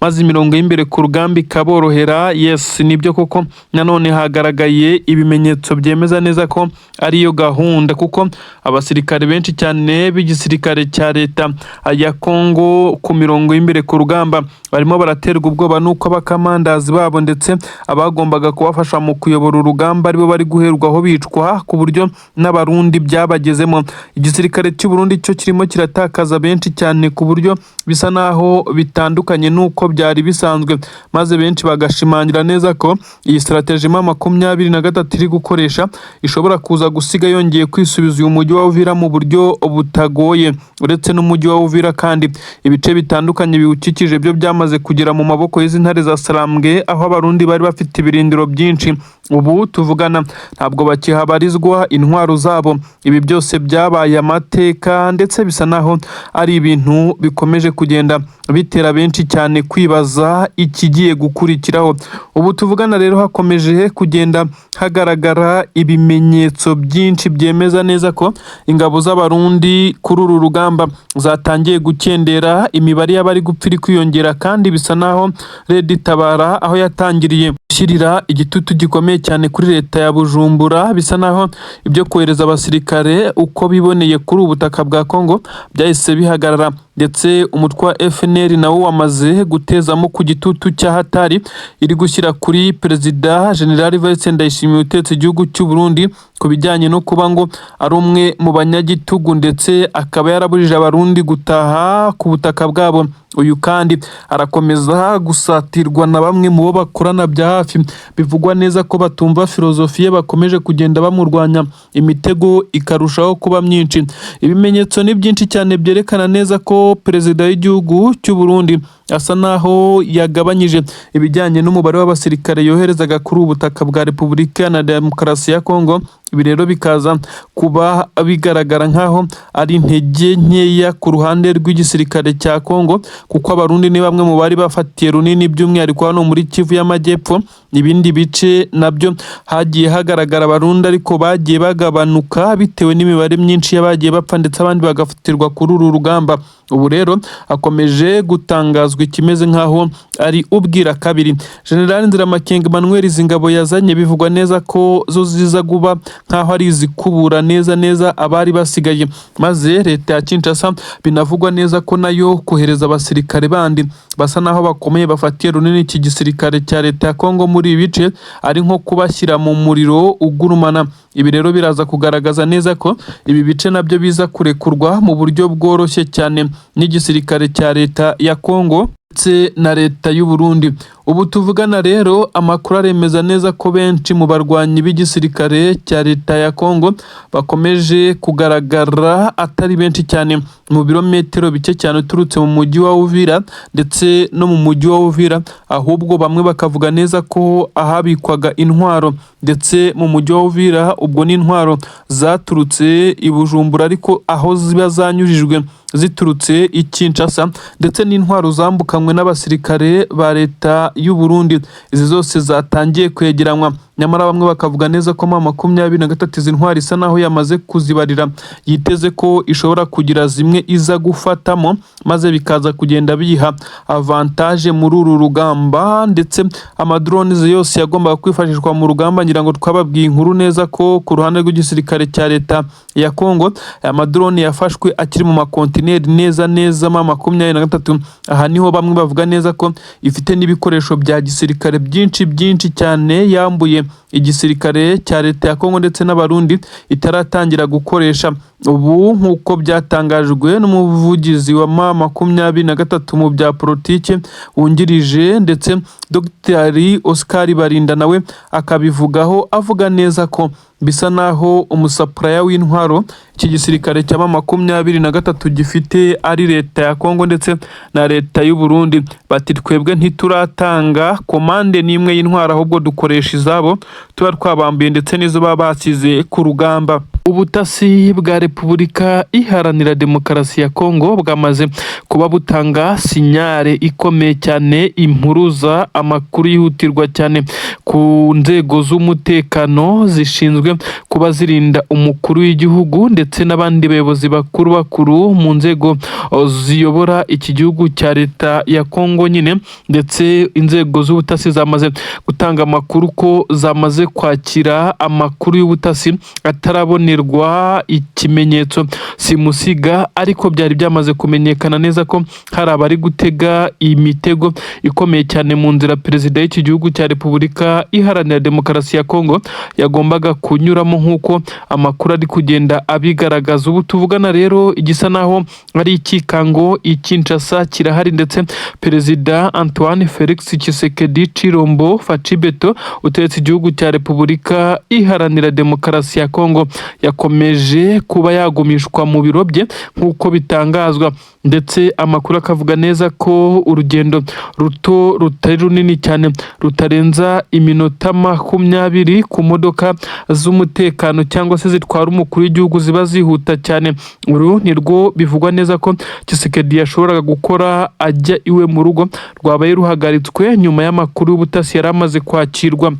maze imirongo y'imbere ku rugamba ikaborohera. Yes, nibyo koko, nanone hagaragaye ibimenyetso byemeza neza ko ariyo gahunda, kuko abasirikare benshi cyane b'igisirikare cya leta ya Kongo ku mirongo y'imbere ku rugamba barimo baraterwa ubwoba nuko abakamandazi babo ndetse abagombaga kubafasha mu kuyobora urugamba aribo bari guherwaho bicwa, ku buryo n'abarundi byabagezemo. Igisirikare cy'u Burundi cyo kirimo kiratakaza benshi cyane, ku buryo bisa naho bitandukanye nuko byari bisanzwe, maze benshi bagashimangira neza ko iyi strategy M23 iri gukoresha ishobora kuza gusiga yongeye kwisubiza uyu mujyi wa Uvira mu buryo butagoye. Uretse n'umujyi wa Uvira kandi ibice bitandukanye biwukikije byo byamaze kugera mu maboko y'izi ntare za Sarambwe, aho abarundi bari bafite ibirindiro byinshi. Ubu tuvugana ntabwo bakihabarizwa intwaro zabo. Ibi byose byabaye amateka, ndetse bisa naho ari ibintu bikomeje kugenda bitera benshi cyane kwibaza ikigiye gukurikiraho. Ubu tuvugana rero hakomeje kugenda hagaragara ibimenyetso byinshi byemeza neza ko ingabo z'abarundi kuri uru rugamba zatangiye gukendera, imibare y'abari gupfa iri kwiyongera, kandi bisa naho Red Tabara aho yatangiriye gushyirira igitutu gikomeye cyane kuri leta ya Bujumbura, bisa naho ibyo kohereza abasirikare uko biboneye kuri ubu butaka bwa Kongo byahise bihagarara, ndetse umutwe wa FNL nawo wamaze gutezamo ku gitutu cya hatari iri gushyira kuri Perezida General Evariste Ndayishimiye utetse igihugu cy'u Burundi ku bijyanye no kuba ngo ari umwe mu banyagitugu, ndetse akaba yaraburije abarundi gutaha ku butaka bwabo. Uyu kandi arakomeza gusatirwa na bamwe mu bo bakorana bya hafi, bivugwa neza ko batumva filozofiye, bakomeje kugenda bamurwanya, imitego ikarushaho kuba myinshi. Ibimenyetso ni byinshi cyane byerekana neza ko perezida w'igihugu cy'u Burundi asa naho yagabanyije ibijyanye n'umubare w'abasirikare yoherezaga kuri ubu butaka bwa Repubulika na Demokarasi ya Kongo. Ibi rero bikaza kuba bigaragara nkaho ari intege nkeya ku ruhande rw'igisirikare cya Kongo, kuko abarundi ni bamwe mu bari bafatiye runini, by'umwihariko hano muri Kivu y'Amajyepfo. Ibindi bice nabyo hagiye hagaragara abarundi, ariko bagiye bagabanuka bitewe n'imibare myinshi y'abagiye bapfa, ndetse abandi bagafatirwa kuri uru rugamba. ubu rero akomeje gutangazwa ikimeze nk'aho ari ubwira kabiri. General Nziramakenga Emmanuel izi ngabo yazanye bivugwa neza ko zo ziza guba nk'aho ari izikubura neza abari basigaye, maze leta ya Kinshasa binavugwa neza ko nayo kohereza abasirikare bandi basa naho bakomeye bafatiye runini iki gisirikare cya leta ya Kongo muri ibi bice ari nko kubashyira mu muriro ugurumana. Ibi rero biraza kugaragaza neza ko ibi bice nabyo biza kurekurwa mu buryo bworoshye cyane n'igisirikare cya leta ya Kongo ndetse na leta y'u Burundi. Ubu tuvugana rero amakuru aremeza neza ko benshi mu barwanyi b'igisirikare cya leta ya Kongo bakomeje kugaragara atari benshi cyane mu birometero bike cyane uturutse mu mujyi wa Uvira ndetse no mu mujyi wa Uvira, ahubwo bamwe bakavuga neza ko ahabikwaga intwaro ndetse mu mujyi wa Uvira ubwo n'intwaro zaturutse i Bujumbura, ariko aho ziba zanyujijwe ziturutse i Kinshasa ndetse n'intwaro zambukanywe n'abasirikare ba leta y'u Burundi, izi zose zatangiye kwegeranywa. Nyamara bamwe bakavuga neza ko mu 23 izi ntwari isa naho yamaze kuzibarira, yiteze ko ishobora kugira zimwe iza gufatamo maze bikaza kugenda biha avantage muri uru rugamba. Ndetse amadrones yose yagombaga kwifashishwa mu rugamba, ngira ngo twababwiye inkuru neza ko ku ruhande rw'igisirikare cya leta ya Kongo aya madrone yafashwe akiri mu makontineri neza ma 23. Aha niho bamwe bavuga neza ko ifite n'ibikoresho bya gisirikare byinshi cyane yambuye igisirikare cya leta ya Kongo ndetse n'abarundi itaratangira gukoresha. Ubu nk'uko byatangajwe n'umuvugizi wa M23 mu bya politike wungirije ndetse Dr. Oscar Barinda nawe akabivugaho avuga neza ko bisa naho umusapuraya w'intwaro iki gisirikare cya M23 gifite ari leta ya Kongo ndetse na leta y'u Burundi. Bati twebwe ntituratanga komande n'imwe y'intwaro, ahubwo dukoresha izabo tuba twabambiye ndetse n'izo baba basize ku rugamba. Ubutasi bwa Repubulika Iharanira Demokarasi ya Kongo bwamaze kuba butanga sinyare ikomeye cyane, impuruza amakuru yihutirwa cyane ku nzego z'umutekano zishinzwe kuba zirinda umukuru w'igihugu ndetse n'abandi bayobozi bakuru mu nzego ziyobora iki gihugu cya leta ya Kongo nyine. Ndetse inzego z'ubutasi zamaze gutanga amakuru ko zamaze kwakira amakuru y'ubutasi atarabonerwa ikimenyetso simusiga, ariko byari byamaze kumenyekana neza ko hari abari gutega imitego ikomeye cyane mu nzira perezida y'iki gihugu cya Repubulika Iharanira Demokarasi ya Kongo yagombaga kunyuramo, nk'uko amakuru ari kugenda abigaragaza. Ubu tuvugana rero igisa naho ari ikikango i Kinshasa kirahari, ndetse perezida Antoine Felix Tshisekedi Chilombo Fachibeto utegetse igihugu cya Repubulika Iharanira Demokarasi ya Kongo yakomeje kuba yagumishwa mu biro bye nk'uko bitangazwa, ndetse amakuru akavuga neza ko urugendo rutari runini cyane rutarenza iminota 20 ku modoka z'umutekano cyangwa se zitwara umukuru w'igihugu ziba zihuta cyane. Uru ni rwo bivugwa neza ko Tshisekedi yashoboraga gukora ajya iwe mu rugo, rwabaye ruhagaritswe nyuma y'amakuru y'ubutasi yari amaze kwakirwa.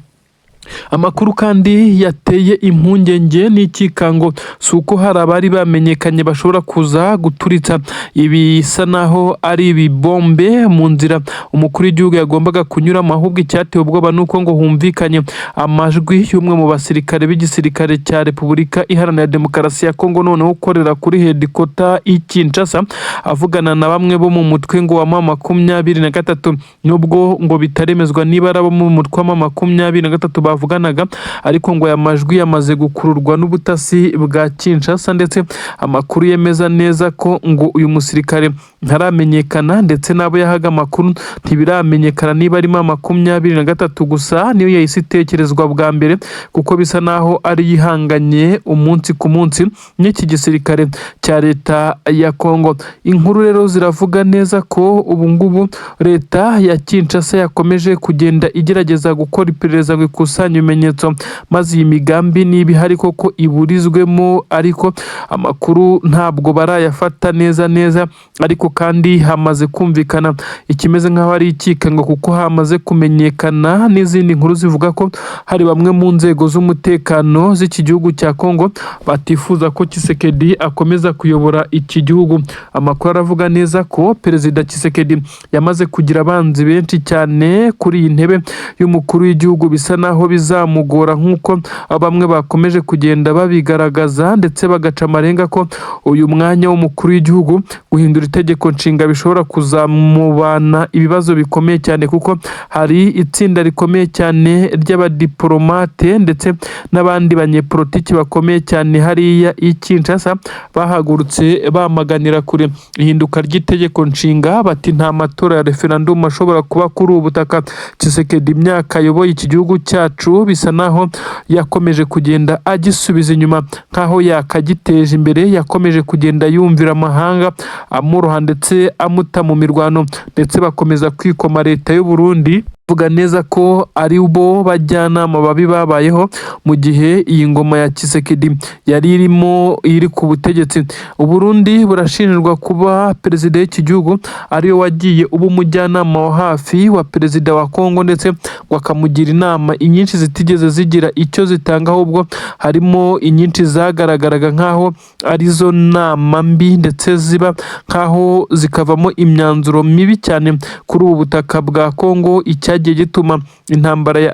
Amakuru kandi yateye impungenge n'ikikango suko hari abari bamenyekanye bashobora kuza guturitsa ibisa naho ari ibibombe mu nzira umukuru w'igihugu yagombaga kunyuramo, ahubwo icyateye ubwoba nuko ngo humvikanye amajwi y'umwe mu basirikare b'igisirikare cya Repubulika Iharanira Demokarasi ya Kongo noneho ukorera kuri headquarter i Kinshasa avugana na bamwe bo mu mutwe ngo wa M23, nubwo ngo bitaremezwa niba ari abo mu mutwe wa M23 bavuganaga, ariko ngo aya majwi yamaze gukururwa n'ubutasi bwa Kinshasa, ndetse amakuru yemeza neza ko ngo uyu musirikare ntaramenyekana ndetse nabo yahaga amakuru ntibiramenyekana niba ari M23 gusa niyo yahise itekerezwa bwa mbere, kuko bisa naho ari yihanganye umunsi ku munsi n'iki gisirikare cya leta ya Kongo. Inkuru rero ziravuga neza ko ubu ngubu leta ya Kinshasa yakomeje kugenda igerageza gukora iperereza ngo ikusanye ibimenyetso maze iyi migambi niba ihari koko iburizwemo, ariko amakuru ntabwo barayafata neza, ariko kandi hamaze kumvikana ikimeze nk'aho ari ikikango, kuko hamaze kumenyekana n'izindi nkuru zivuga ko hari bamwe mu nzego z'umutekano z'iki gihugu cya Kongo batifuza ko Tshisekedi akomeza kuyobora iki gihugu. Amakuru aravuga neza ko Perezida Tshisekedi yamaze kugira abanzi benshi cyane kuri iyi ntebe y'umukuru w'igihugu, bisa naho bizamugora nk'uko bamwe bakomeje kugenda babigaragaza, ndetse bagaca amarenga ko uyu mwanya w'umukuru w'igihugu guhindura itegeko nshinga bishobora kuzamubana ibibazo bikomeye cyane, kuko hari itsinda rikomeye cyane ry'abadiplomate ndetse n'abandi banyepolitiki bakomeye cyane hariya i Kinshasa bahagurutse bamaganira kure ihinduka ry'itegeko nshinga. Bati nta matora ya referendum ashobora kuba kuri ubu butaka. Tshisekedi imyaka ayoboye iki gihugu cyacu bisa naho yakomeje kugenda agisubiza inyuma nkaho yakagiteje imbere, yakomeje kugenda yumvira amahanga amuroha ndetse amuta mu mirwano, ndetse bakomeza kwikoma leta y'u Burundi vuga neza ko ari bo bajyanama babi babayeho mu gihe iyi ngoma ya Tshisekedi yari iri ku butegetsi. U Burundi burashinjwa kuba perezida w'iki gihugu ariyo wagiye uba umujyanama wa hafi wa perezida wa Kongo, ndetse wakamugira inama inyinshi zitigeze zigira icyo zitanga, ahubwo harimo inyinshi zagaragaraga nkaho arizo nama mbi, ndetse ziba nkaho zikavamo imyanzuro mibi cyane kuri ubu butaka bwa Kongo, icyagiye gituma intambara ya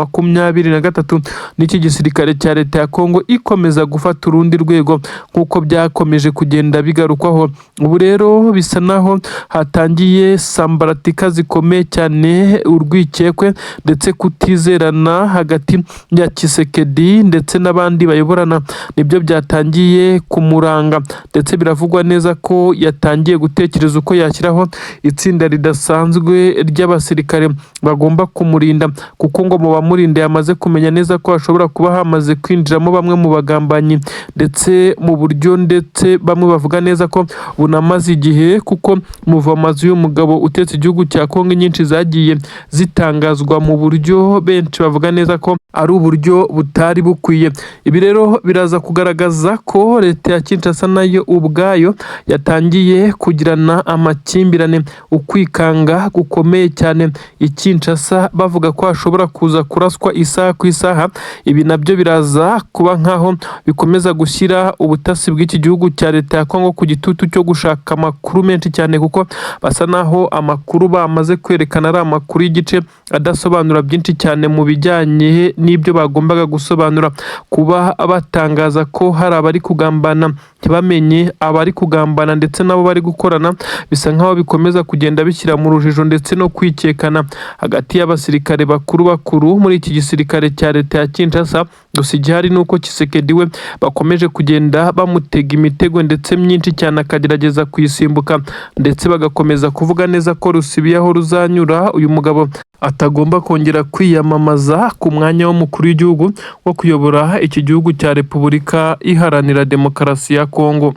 AFC-M23 n'iki gisirikare cya leta ya Kongo ikomeza gufata urundi rwego nk'uko byakomeje kugenda bigarukwaho. Ubu rero bisa naho hatangiye sambaratika zikomeye cyane, urwikekwe ndetse kutizerana hagati ya Tshisekedi ndetse n'abandi bayoborana nibyo byatangiye kumuranga, ndetse biravugwa neza ko yatangiye gutekereza uko yashyiraho itsinda ridasanzwe ry'abasirikare bagomba kumurinda, kuko ngo mu bamurinda yamaze kumenya neza ko hashobora kuba hamaze kwinjiramo bamwe mu bagambanyi ndetse mu buryo, ndetse bamwe bavuga neza ko bunamaze igihe, kuko muvamazi y'umugabo utetse igihugu cya Kongo nyinshi zagiye zitangazwa mu buryo benshi bavuga neza ko ari uburyo butari bukwiye. Ibi rero biraza kugaragaza ko leta ya Kinshasa nayo ubwayo yatangiye kugirana amakimbirane, ukwikanga gukomeye cyane i Kinshasa, bavuga ko hashobora kuza kuraswa isaha ku isaha. Ibi nabyo biraza kuba nkaho bikomeza gushyira ubutasi bw'iki gihugu cya leta ya Kongo ku gitutu cyo gushaka amakuru menshi cyane, kuko basa naho amakuru bamaze kwerekana ari amakuru y'igice adasobanura byinshi cyane mu bijyanye n'ibyo bagombaga gusobanura. Kuba batangaza ko hari abari kugambana ntibamenye abari kugambana ndetse nabo bari gukorana, bisa nkaho bikomeza kugenda bishyira mu rujijo ndetse no kwikekana hagati y'abasirikare bakuru muri iki gisirikare cya leta ya Kinshasa. Gusa igihari ni uko Tshisekedi we bakomeje kugenda bamutega imitego ndetse myinshi cyane, akagerageza kuyisimbuka, ndetse bagakomeza kuvuga neza ko rusibiyeho ruzanyura uyu mugabo atagomba kongera kwiyamamaza ku mwanya w'umukuru w'igihugu wo kuyobora iki gihugu cya Repubulika Iharanira Demokarasi ya Kongo.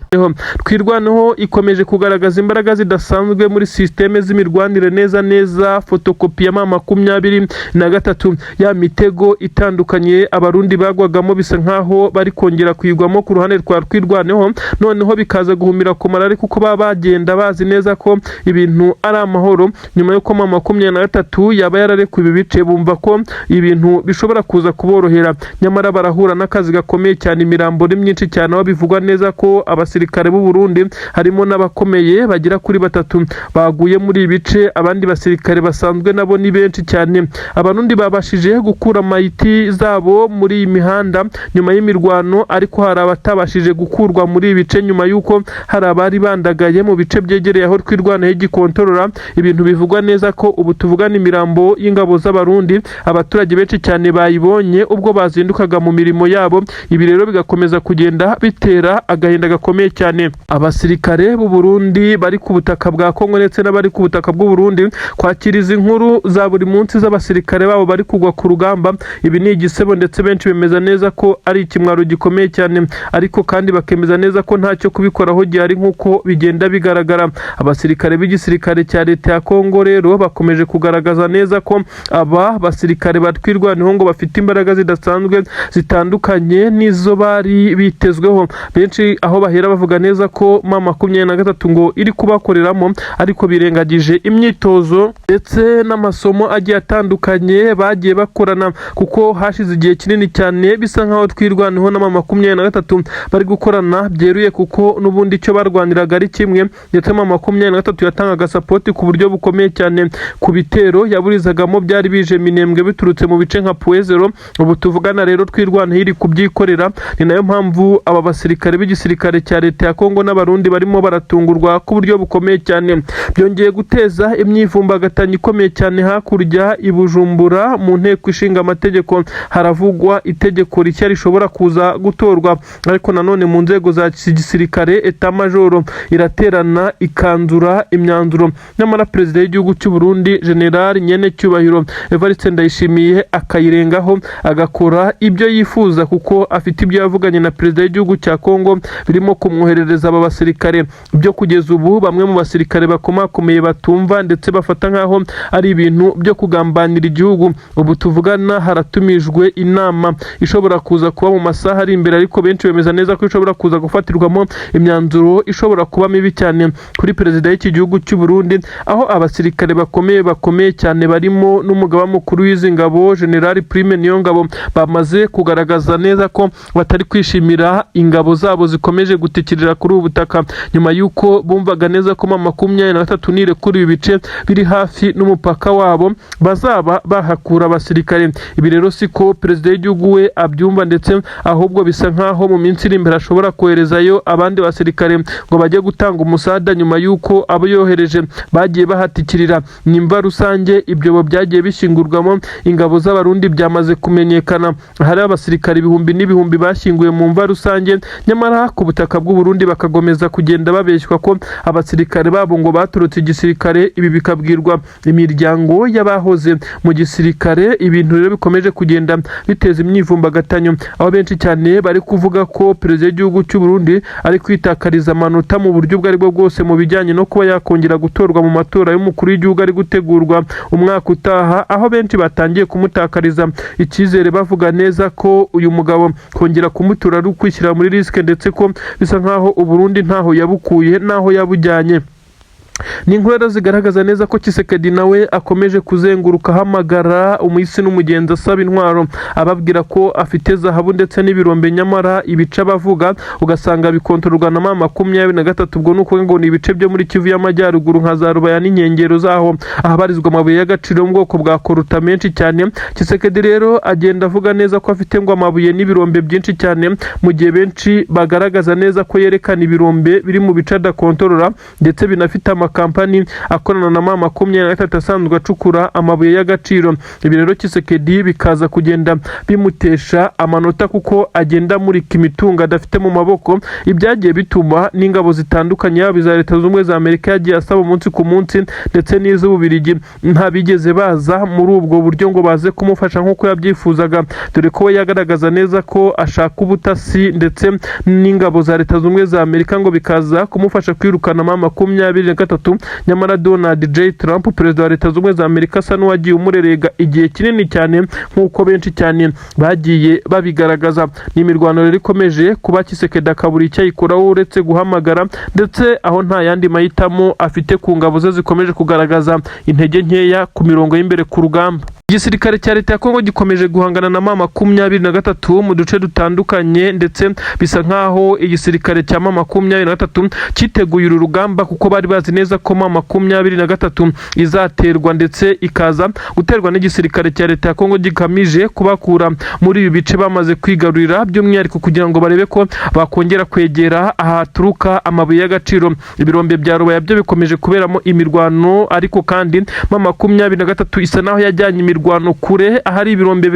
Twirwaneho ikomeje kugaragaza imbaraga zidasanzwe muri systeme z'imirwanire neza fotokopi ya M23 ya mitego itandukanye abarundi bagwagamo, bisa nkaho bari kongera kwigwamo ku ruhande rwa Twirwaneho, noneho bikaza guhumira ku marari kuko bagenda bazi neza ko ibintu ari amahoro. Nyuma y'uko M23 yaba yararekuye ibi bice, bumva ko ibintu bishobora kuza kuborohera, nyamara barahura n'akazi gakomeye cyane. Imirambo ni myinshi cyane, aho bivugwa neza ko abasirikare b'u Burundi harimo n'abakomeye bagera kuri 3 baguye muri ibi bice. Abandi basirikare basanzwe nabo ni benshi cyane. Abarundi babashije gukura mayiti zabo muri iyi mihanda nyuma y'imirwano, ariko hari abatabashije gukurwa muri ibi bice nyuma y'uko hari abari bandagaye mu bice byegereye aho Twirwaneho igikontorora. Ibintu bivugwa neza ko ubu tuvugana imirambo y'ingabo z'abarundi abaturage benshi cyane bayibonye ubwo bazindukaga mu mirimo yabo. Ibi rero bigakomeza kugenda bitera agahinda gakomeye cyane abasirikare b'u Burundi bari ku butaka bwa Kongo ndetse n'abari ku butaka bw'u Burundi kwakiriza inkuru za buri munsi z'abasirikare babo bari kugwa ku rugamba. Ibi ni igisebo ndetse benshi bemeza neza ko ari ikimwaro gikomeye cyane, ariko kandi bakemeza neza ko ntacyo kubikoraho gihari nk'uko bigenda bigaragara. Abasirikare b'igisirikare cya leta ya Kongo rero bakomeje kugaragaza neza ko aba basirikare batwirwanaho ngo bafite imbaraga zidasanzwe zitandukanye n'izo bari bitezweho. Benshi aho bahera bavuga neza ko M23 ngo iri kubakoreramo, ariko birengagije imyitozo ndetse n'amasomo agiye atandukanye bagiye bakorana, kuko hashize igihe kinini cyane bisa nkaho twirwanaho na M23 bari gukorana byeruye, kuko n'ubundi icyo barwaniraga ari kimwe, ndetse M23 yatangaga sapoti ku buryo bukomeye cyane ku bitero yaburizagamo byari bije Minembwe biturutse mu bice nka Puezero. Ubu tuvugana rero twirwanaho iri kubyikorera, ni nayo mpamvu aba basirikare b'igisirikare cya leta ya Kongo n'abarundi barimo baratungurwa ku buryo bukomeye cyane. Byongeye guteza imyivumbagatanyo ikomeye cyane hakurya i Bujumbura mu nteko ishinga amategeko. Haravugwa itegeko rishya rishobora kuza gutorwa, ariko nanone mu nzego za gisirikare eta majoro iraterana ikanzura imyanzuro. Nyamara perezida w'igihugu cy'u Burundi General Nyene Cyubahiro Evariste Ndayishimiye akayirengaho agakora ibyo yifuza, kuko afite ibyo yavuganye na perezida w'igihugu cya Kongo birimo kumwoherereza aba basirikare, byo kugeza ubu bamwe mu basirikare bakomakomeye batumva ndetse bafata nkaho ari ibintu byo kugambanira igihugu. Ubu tuvugana haratumijwe inama ishobora kuza kuba mu masaha ari imbere, ariko benshi bemeza neza ko ishobora kuza gufatirwamo imyanzuro ishobora kuba mibi cyane kuri perezida w'iki gihugu cy'u Burundi, aho abasirikare bakomeye cyane barimo n'umugaba mukuru w'izi ngabo General Prime Niyongabo bamaze kugaragaza neza ko batari kwishimira ingabo zabo zikomeje gutikirira kuri ubu butaka, nyuma y'uko bumvaga neza ko M23 nirekura ibi bice biri hafi n'umupaka wabo bazaba bahakura abasirikare. Ibi rero siko perezida w'igihugu we abyumva, ndetse ahubwo bisa nkaho mu minsi iri imbere ashobora koherezayo abandi basirikare ngo bajye gutanga umusada, nyuma y'uko abo yohereje bagiye bahatikirira. Nimba rusange ibyo byagiye bishingurwamo ingabo z'abarundi byamaze kumenyekana, hari abasirikare ibihumbi n'ibihumbi bashyinguye mu mva rusange, nyamara ku butaka bw'u Burundi bakagomeza kugenda babeshywa ko abasirikare babo ngo baturutse igisirikare. Ibi bikabwirwa imiryango y'abahoze mu gisirikare. Ibintu rero bikomeje kugenda biteza imyivumbagatanyo, aho benshi cyane bari kuvuga ko perezida w'igihugu cy'u Burundi ari kwitakariza amanota mu buryo ubwo aribwo bwose mu bijyanye no kuba yakongera gutorwa mu matora y'umukuru w'igihugu ari gutegurwa umwaka utaha, aho benshi batangiye kumutakariza icyizere bavuga neza ko uyu mugabo kongera kumutura ari ukwishyira muri risike, ndetse ko bisa nkaho u Burundi ntaho yabukuye naho yabujyanye. Ni inkuru zigaragaza neza ko Tshisekedi nawe akomeje kuzenguruka ahamagara umuyisi n'umugenzi asaba intwaro, ababwira ko afite zahabu ndetse n'ibirombe, nyamara ibice bavuga ugasanga bikontororwa na M23. Ubwo nuko ngo ni ibice byo muri Kivu y'Amajyaruguru nka za Rubaya n'inkengero zaho ahabarizwa amabuye y'agaciro mu bwoko bwa koruta menshi cyane. Tshisekedi rero agenda avuga neza ko afite ngo amabuye n'ibirombe byinshi cyane, mu gihe benshi bagaragaza neza ko yerekana ibirombe biri mu bice adakontorora, ndetse binafite amakampani akorana na M23 asanzwe acukura amabuye y'agaciro. Ibi rero Tshisekedi bikaza kugenda bimutesha amanota, kuko agenda murika imitungo adafite mu maboko. Ibyagiye bituma n'ingabo zitandukanye yaba iza Leta Zunze Ubumwe za Amerika yagiye asaba umunsi ku munsi, ndetse n'iz'Ububirigi ntabigeze baza muri ubwo buryo ngo baze kumufasha nk'uko yabyifuzaga, dore ko we yagaragaza neza ko ashaka ubutasi ndetse n'ingabo za Leta Zunze Ubumwe za Amerika ngo bikaza kumufasha kwirukana M23. Nyamara Donald J. Trump, perezida wa Leta Zunze Ubumwe za Amerika, asa n'uwagiye umurerega igihe kinini cyane nk'uko benshi cyane bagiye babigaragaza. Ni imirwano rero ikomeje kuba Tshisekedi akabura icyo ayikoraho uretse guhamagara, ndetse aho nta yandi mahitamo afite ku ngabo ze zikomeje kugaragaza intege nkeya ku mirongo y'imbere ku rugamba. Igisirikare cya leta ya Kongo gikomeje guhangana na M23 mu duce dutandukanye, ndetse bisa nkaho igisirikare cya M23 cyiteguye uru rugamba, kuko bari bazi neza ko M23 izaterwa ndetse ikaza guterwa n'igisirikare cya leta ya Kongo gikamije kubakura muri ibi bice bamaze kwigarurira, by'umwihariko kugira ngo barebe ko bakongera kwegera ahaturuka amabuye y'agaciro. Ibirombe bya Rubaya byo bikomeje kuberamo imirwano, ariko kandi M23 isa naho yajyanye imirwano kure ahari ibirombe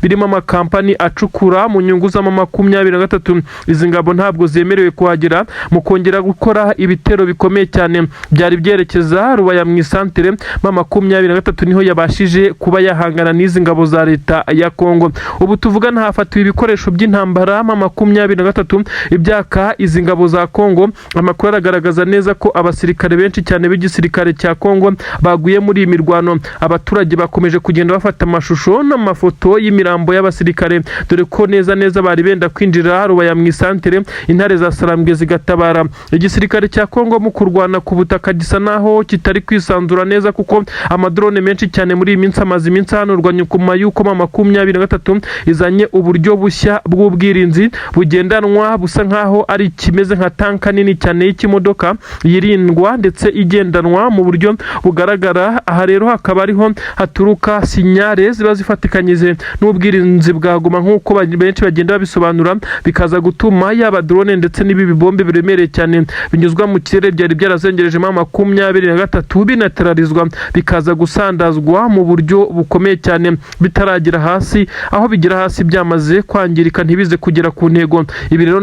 birimo amakampani acukura mu nyungu za 23. Izi ngabo ntabwo zemerewe kuhagera mu kongera gukora ibitero bikomeye cyane byari byerekeza Rubaya mu isantere 23 niho yabashije kuba yahangana n'izi ngabo za leta ya Kongo. Ubu tuvugana hafatiwe ibikoresho by'intambara 23 ibyaka izi ngabo za Kongo. Amakuru aragaragaza neza ko abasirikare benshi cyane b'igisirikare cya Kongo baguye muri iyi mirwano. Abaturage bakomeje kugenda bafata amashusho n'amafoto y'imirambo y'abasirikare, dore ko neza bari benda kwinjira Rubaya mu isantere, intare za Sarambwe zigatabara. Igisirikare cya Kongo mu kurwana ku butaka gisa naho kitari kwisanzura neza, kuko amadrone menshi cyane muri iyi minsi amaze iminsi hanurwa nyuma y'uko 23 izanye uburyo bushya bw'ubwirinzi bugendanwa busa nkaho ari kimeze nka tanka nini cyane y'ikimodoka yirindwa ndetse igendanwa mu buryo bugaragara. Aha rero hakaba ariho haturuka sinyare ziba zifatikanyije n'ubwirinzi bwa Goma, nk'uko benshi bagenda babisobanura, bikaza gutuma yaba drone ndetse n'ibi bibombe biremereye cyane binyuzwa mu kirere byari byarazengerejemo 23 binateralizwa, bikaza gusandazwa mu buryo bukomeye cyane bitaragira hasi, aho bigira hasi byamaze kwangirika ntibize kugera ku ntego. Ibi rero